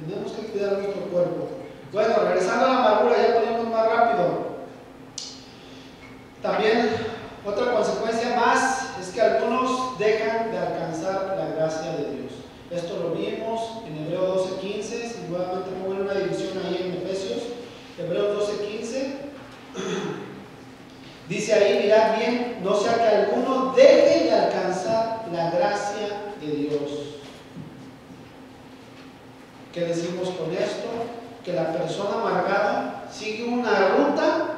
Tenemos que cuidar nuestro cuerpo. Bueno, regresando a la amargura, ya ponemos más rápido. También otra consecuencia más es que algunos dejan de alcanzar la gracia de Dios. Esto lo vimos en Hebreos 12:15, si nuevamente pongo una división ahí en Efesios, Hebreos 12:15. Dice ahí, mirad bien, no sea que alguno deje de alcanzar la gracia de Dios. ¿Qué decimos con esto? Que la persona amargada sigue una ruta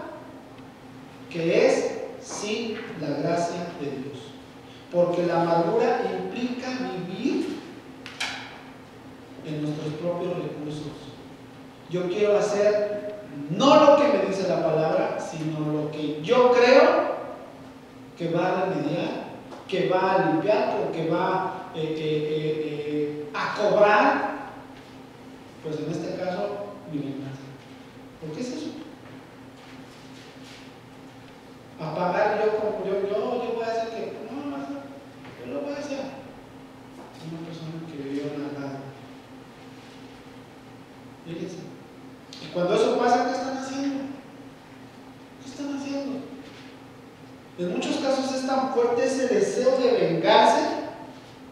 que es sin la gracia de Dios. Porque la amargura implica vivir en nuestros propios recursos. Yo quiero hacer no lo que me dice la palabra, sino lo que yo creo que va a remediar, que va a limpiar, o que va a cobrar, pues en este caso, mi venganza. ¿Por qué es eso? A pagar yo voy a hacer que no, yo lo voy a hacer. Una persona que vivió nada. Fíjense. Y cuando eso pasa, ¿qué están haciendo? ¿Qué están haciendo? En muchos casos es tan fuerte ese deseo de vengarse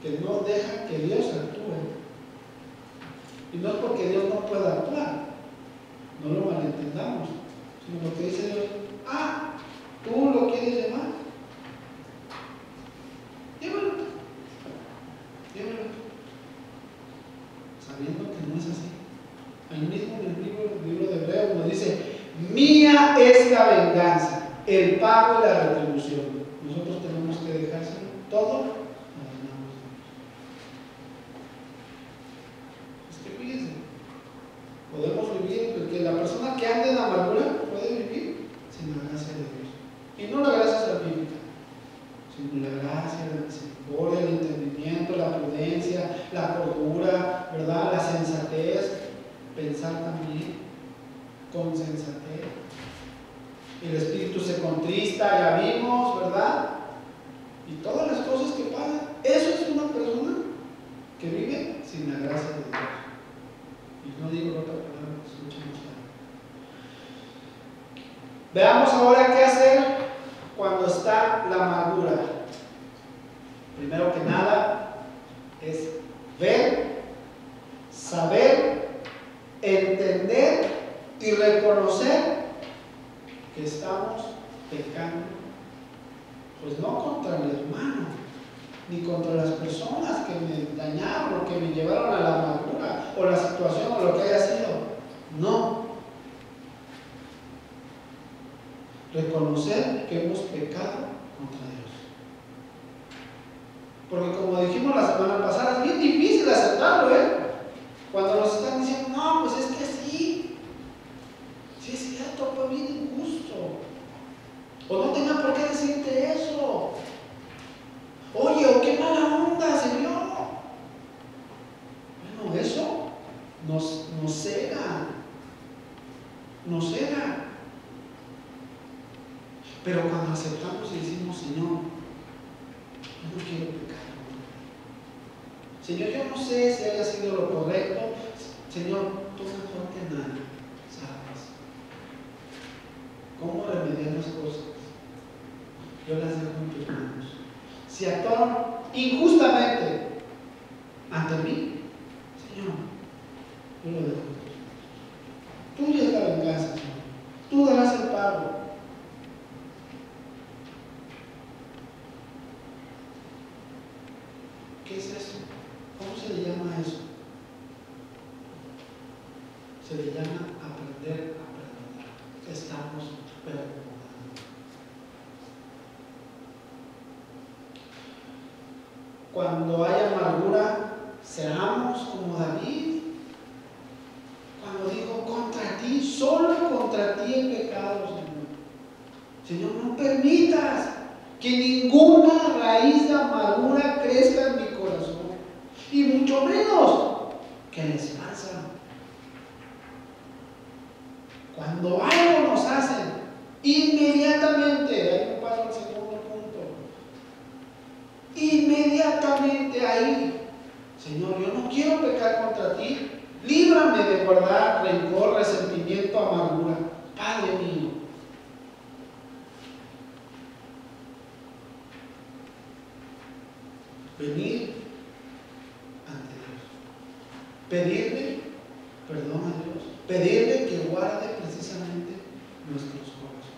que no deja que Dios actúe. Y no es porque Dios no pueda actuar, no lo malentendamos, sino lo que dice Dios, ¿tú lo quieres llevar? Llévalo. Sabiendo que no es así. Ahí mismo en el libro de Hebreos nos dice, mía es la venganza, el pago y la retribución. Nosotros tenemos que dejárselo todo a las manos de Dios. Es que fíjense, podemos vivir, porque la persona que anda en amargura puede vivir sin la gracia de Dios. Y no la gracia salvífica, sino la gracia, la misericordia, el entendimiento, la prudencia, la cordura, ¿verdad? La sensatez, pensar también con sensatez. El espíritu se contrista, ya vimos, ¿verdad? Y todas las cosas que pasan. Eso es una persona que vive sin la gracia de Dios. Y no digo otra palabra, escuchemos tarde. Veamos ahora qué hacer cuando está la amargura. Primero que nada es ver, saber, entender y reconocer que estamos pecando, pues no contra el hermano, ni contra las personas que me dañaron o que me llevaron a la amargura o la situación o lo que haya sido. No. Reconocer que hemos pecado contra Dios. Porque como dijimos la semana pasada, es bien difícil aceptarlo, cuando nos están diciendo, no, pues es que sí es cierto, fue bien injusto. O no tenga por qué decirte eso. Oye, o qué mala onda, Señor. Bueno, eso nos cega. Nos cega. Pero cuando aceptamos y decimos, Señor, Señor, yo no sé si haya sido lo correcto. Señor, tú mejor que nadie sabes cómo remediar las cosas. Yo las dejo en tus manos. Si actuaron injustamente ante mí, Señor, yo lo dejo. Tuya es la venganza, Señor. Tú darás el pago. ¿Qué es eso? ¿Cómo se le llama a eso? Se le llama aprender a perdonar. Estamos perdonando. Cuando hay amargura, seamos como David. Cuando dijo, contra ti, solo contra ti he pecado, Señor. Señor, no permitas que ninguna raíz de amargura crezca en mi corazón. Y mucho menos que la esperanza. Cuando algo nos hacen, inmediatamente, de ahí me paso al segundo punto, inmediatamente ahí, Señor, yo no quiero pecar contra ti, líbrame de guardar rencor, resentimiento, amargura, Padre mío. Venir ante Dios, pedirle perdón a Dios, pedirle que guarde precisamente nuestros corazones,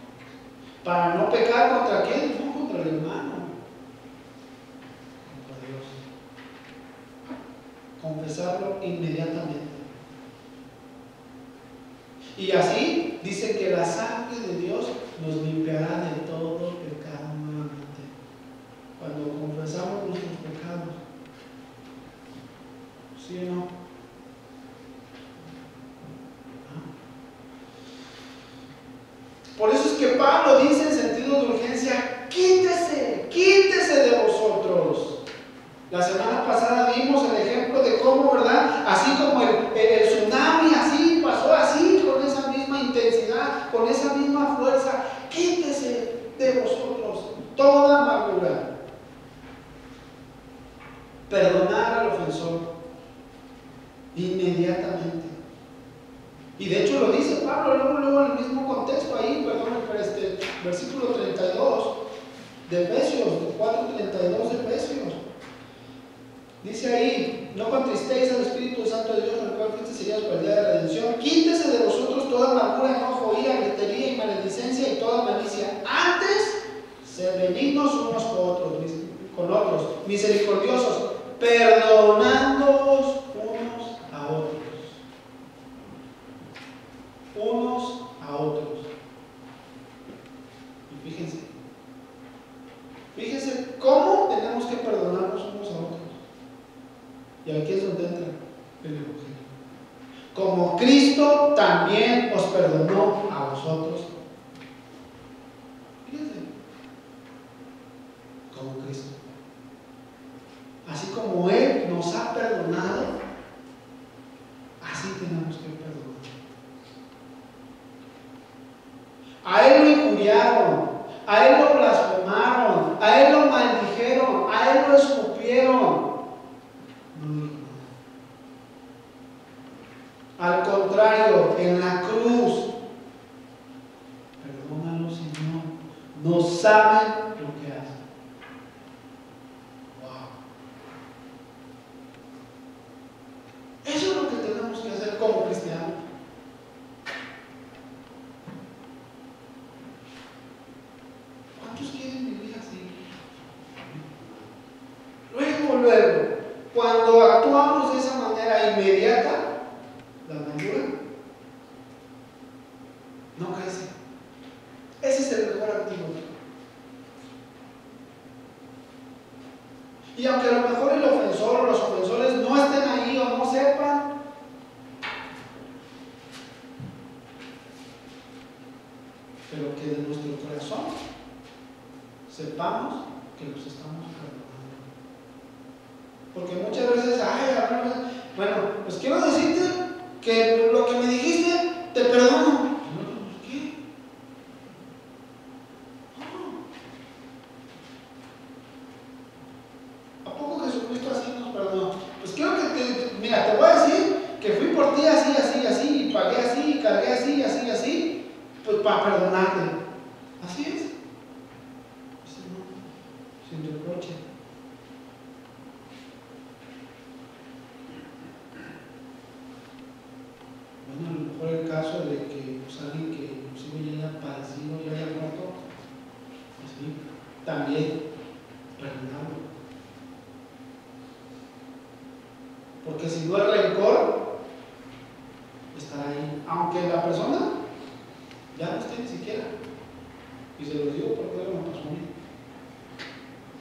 para no pecar contra quién, no contra el hermano, contra Dios. Confesarlo inmediatamente. Y así dice que la sangre de Dios nos limpiará de todo pecado nuevamente. Cuando confesamos nuestros pecados, ¿sí o no? Por eso es que Pablo dice en sentido de urgencia, quítese de vosotros. La semana pasada vimos el ejemplo de cómo, ¿verdad? Así como el tsunami, así pasó así, con esa misma intensidad, con esa misma fuerza. Quítese de vosotros toda amargura. Perdonar al ofensor inmediatamente. Y de hecho lo dice Pablo, luego en el mismo contexto ahí, versículo 32 de Efesios, 4:32 de Efesios. Dice ahí, no contristéis al Espíritu Santo de Dios, en el cual fuisteis sellados para el día de la redención. Quítese de vosotros toda amargura, enojo, ira, gritería y maledicencia y toda malicia. Antes, sed benignos unos con otros, misericordiosos, perdonándoos unos a otros. Unos a otros. Y fíjense cómo tenemos que perdonarnos unos a otros. Y aquí es donde entra el Evangelio. Como Cristo también os perdonó a vosotros. Fíjense, como Cristo. Así como Él nos ha perdonado, así tenemos que perdonar. A Él lo injuriaron, a Él lo blasfemaron, a Él lo maldijeron, a Él lo escupieron. No dijo nada. Al contrario, en la cruz, perdónalo, Señor, no saben lo que hacen. Wow. Eso es lo que tenemos que hacer como cristianos. ¿Cuántos quieren vivir así? Luego, cuando actuamos de esa manera inmediata, la amargura no crece. Ese es el mejor antídoto. Y aunque a lo mejor el ofensor o los ofensores no estén ahí o no sepan, pero que de nuestro corazón sepamos que los estamos perdonando. Porque muchas veces, bueno, pues quiero decirte que lo que me dijiste, te perdono. ¿Qué? ¿A poco Jesucristo así nos perdonó? Pues encargué así, así, así, pues para perdonarte. Así es. Dice, no, sin reproche. Bueno, a lo mejor el caso de que pues, alguien que inclusive ya haya padecido, ya haya muerto, pues sí, también perdonarlo. Porque si no es rencor, estará ahí. Aunque la persona ya no esté ni siquiera. Y se lo digo porque algo me pasó a mí.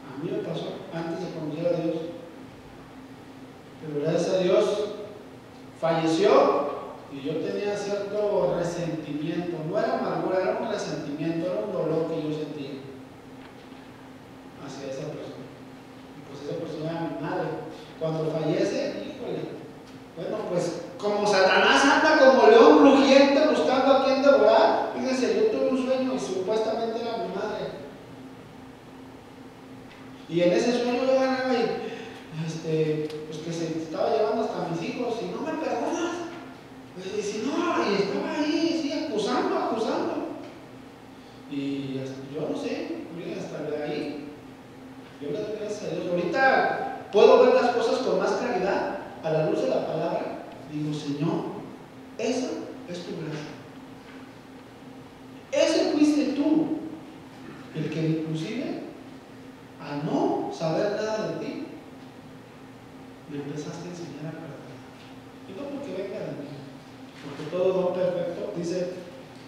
A mí me pasó antes de conocer a Dios. Pero gracias a Dios falleció y yo tenía cierto resentimiento. No era amargura, era un resentimiento, era un dolor que yo sentía hacia esa persona. Y pues esa persona era mi madre. Cuando fallece, híjole, bueno, pues como Satanás anda como león rugiente buscando a quien devorar, fíjense, yo tuve un sueño y supuestamente era mi madre. Y en ese sueño yo ganaba y pues que se estaba llevando hasta mis hijos, y no me perdonas. Pues dice, no, y estaba ahí, sí, acusando. Y yo no sé, miren, hasta de ahí, yo le doy gracias a Dios. Ahorita puedo ver las cosas con más claridad a la luz de la palabra. Digo, Señor, esa es tu gracia. Ese fuiste tú, el que inclusive, al no saber nada de ti, me empezaste a enseñar a perdonar. Y no porque venga de mí, porque todo don perfecto, dice,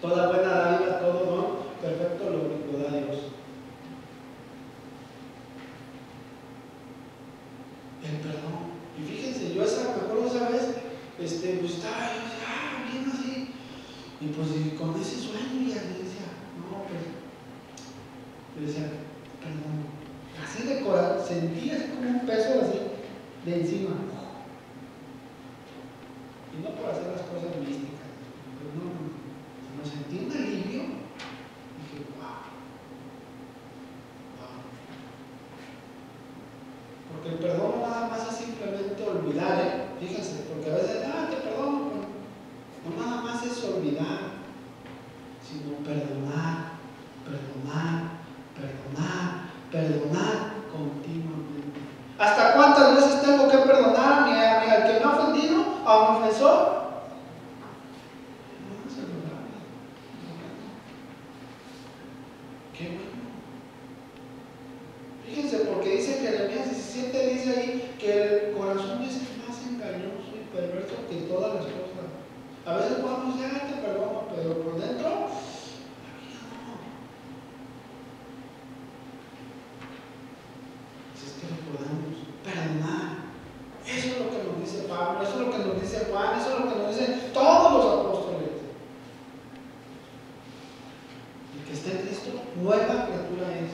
toda buena dádiva, todo don perfecto lo da Dios. El perdón. Y fíjense, yo me acuerdo esa vez, pues estaba yo bien así, y pues con ese sueño ya le decía, no, pues, le decía, perdón. Así de corazón, sentía así como un peso así de encima. Y no por hacer las cosas místicas, pero no, sentí un alivio. Dije, wow. Porque el perdón no nada más es simplemente olvidar, fíjense, porque a veces, te perdono, no nada más es olvidar, sino perdonar continuamente. ¿Hasta cuántas veces tengo que perdonar al que me ha ofendido, a mi ofensor? No se lo da. Qué bueno. Fíjense, porque dice Jeremías 17, dice ahí que el corazón es más engañoso y perverso que todas las cosas. A veces podemos decir, te perdono, pero por dentro, la vida no. Si es que lo podemos perdonar. Eso es lo que nos dice Pablo, eso es lo que nos dice Juan, eso es lo que nos dicen todos los apóstoles. El que esté en Cristo, nueva criatura es.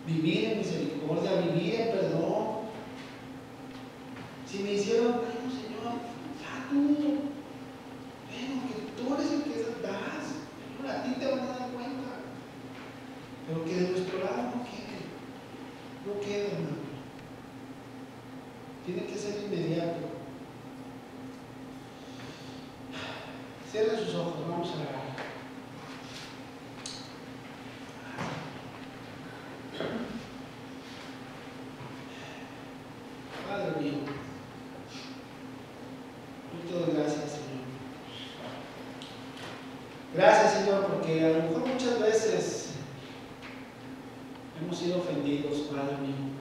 Vivir en misericordia, vivir en perdón. Si me hicieron daño, Señor, ya tú, que tú eres el que das, pero a ti te van a dar cuenta. Pero que de nuestro lado no quede, hermano. Tiene que ser inmediato. Cierren sus ojos, vamos a orar. Padre mío, muchas gracias, Señor. Gracias, Señor, porque a lo mejor muchas veces hemos sido ofendidos, Padre mío.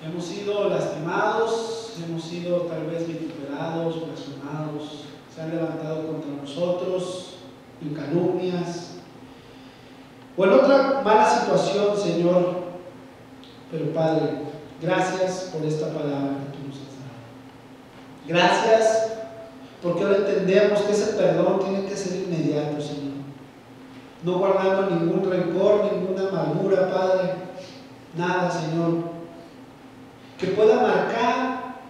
Hemos sido lastimados, hemos sido tal vez vituperados, blasfemados, se han levantado contra nosotros en calumnias o en otra mala situación, Señor. Pero Padre, gracias por esta palabra que tú nos has dado. Gracias porque ahora entendemos que ese perdón tiene que ser inmediato, Señor. No guardando ningún rencor, ninguna amargura, Padre. Nada, Señor, que pueda marcar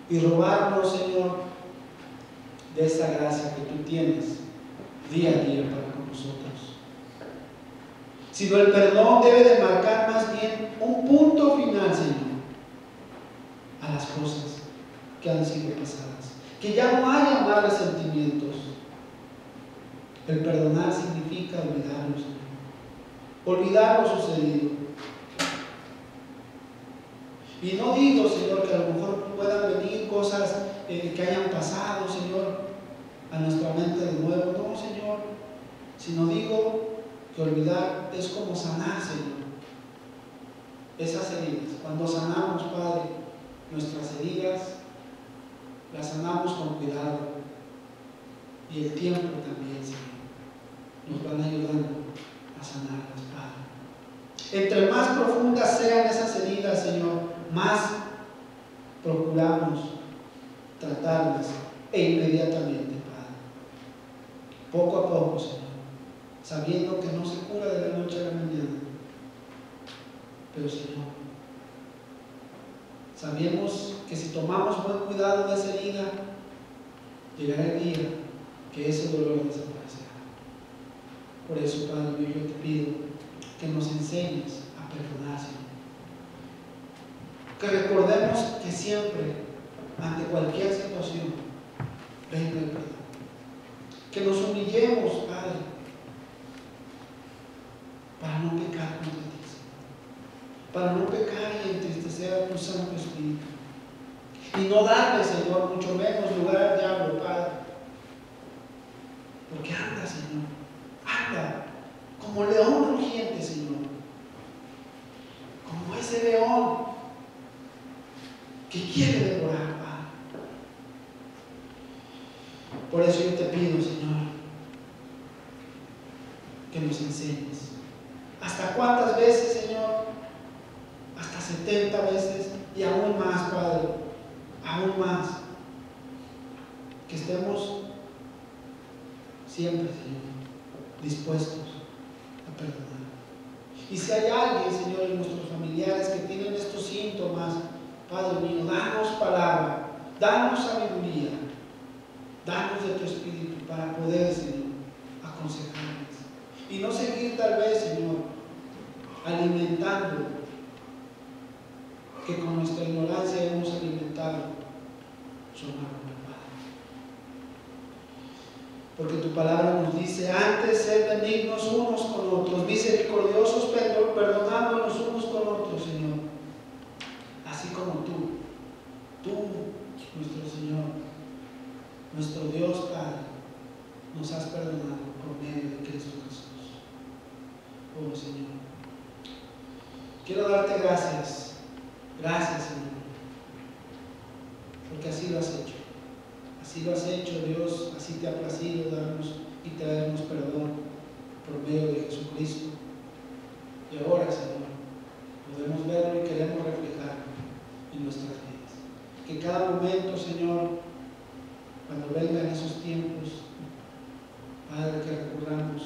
y robarnos, Señor, de esa gracia que tú tienes día a día para con nosotros. Sino el perdón debe de marcar más bien un punto final, Señor, a las cosas que han sido pasadas. Que ya no haya más resentimientos. El perdonar significa olvidarlo, Señor. Olvidar lo sucedido. Y no digo, Señor, que a lo mejor puedan venir cosas que hayan pasado, Señor, a nuestra mente de nuevo. No, Señor. Sino digo que olvidar es como sanar, Señor, esas heridas. Cuando sanamos, Padre, nuestras heridas, las sanamos con cuidado. Y el tiempo también, Señor, nos van ayudando a sanarlas, Padre. Entre más profundas sean esas heridas, Señor, más procuramos tratarlas inmediatamente, Padre. Poco a poco, Señor, sabiendo que no se cura de la noche a la mañana. Pero, Señor, sabemos que si tomamos buen cuidado de esa herida, llegará el día que ese dolor desaparecerá. Por eso, Padre mío, yo te pido que nos enseñes a perdonar, Señor. Que recordemos que siempre, ante cualquier situación, venga el perdón. Que nos humillemos, Padre, para no pecar contra ti, Señor. Para no pecar y entristecer a tu Santo Espíritu. Y no darle, Señor, mucho menos lugar al diablo, Padre. Porque anda, Señor, anda como león rugiente, Señor. Como ese león que quiere devorar, Padre. Por eso yo te pido, Señor, que nos enseñes. ¿Hasta cuántas veces, Señor? Hasta 70 veces y aún más, Padre. Aún más. Que estemos siempre, Señor, dispuestos a perdonar. Y si hay alguien, Señor, en nuestros familiares que tienen estos síntomas, Padre mío, danos palabra, danos sabiduría, danos de tu Espíritu para poder, Señor, aconsejarles. Y no seguir tal vez, Señor, alimentando, que con nuestra ignorancia hemos alimentado su amargura, Padre. Porque tu palabra nos dice, antes sed benignos unos con otros, misericordiosos, perdonándonos unos con otros, Señor. Así como tú, nuestro Señor, nuestro Dios Padre, nos has perdonado por medio de Cristo Jesús. Oh Señor, quiero darte gracias, gracias, Señor, porque así lo has hecho. Así lo has hecho, Dios, así te ha placido darnos y traernos perdón por medio de Jesucristo. Y ahora, Señor, podemos verlo y queremos reflejarlo en nuestras vidas. Que cada momento, Señor, cuando vengan esos tiempos, Padre, que recurramos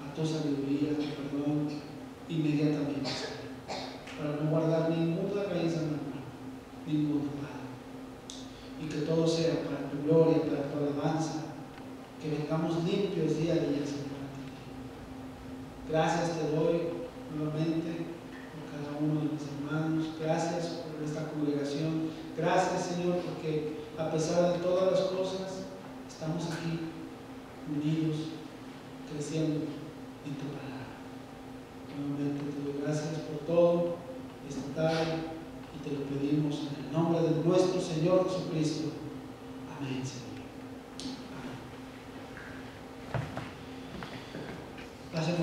a tu sabiduría, a tu perdón, inmediatamente, para no guardar ninguna raíz amarga, ninguna, Padre. Y que todo sea para tu gloria, para tu alabanza, que vengamos limpios día a día, Señor. Gracias te doy nuevamente por cada uno de mis hermanos. Gracias por esta congregación. Gracias, Señor, porque a pesar de todas las cosas, estamos aquí, unidos, creciendo en tu palabra. Nuevamente te doy gracias por todo esta tarde y te lo pedimos en el nombre de nuestro Señor Jesucristo. Amén, Señor.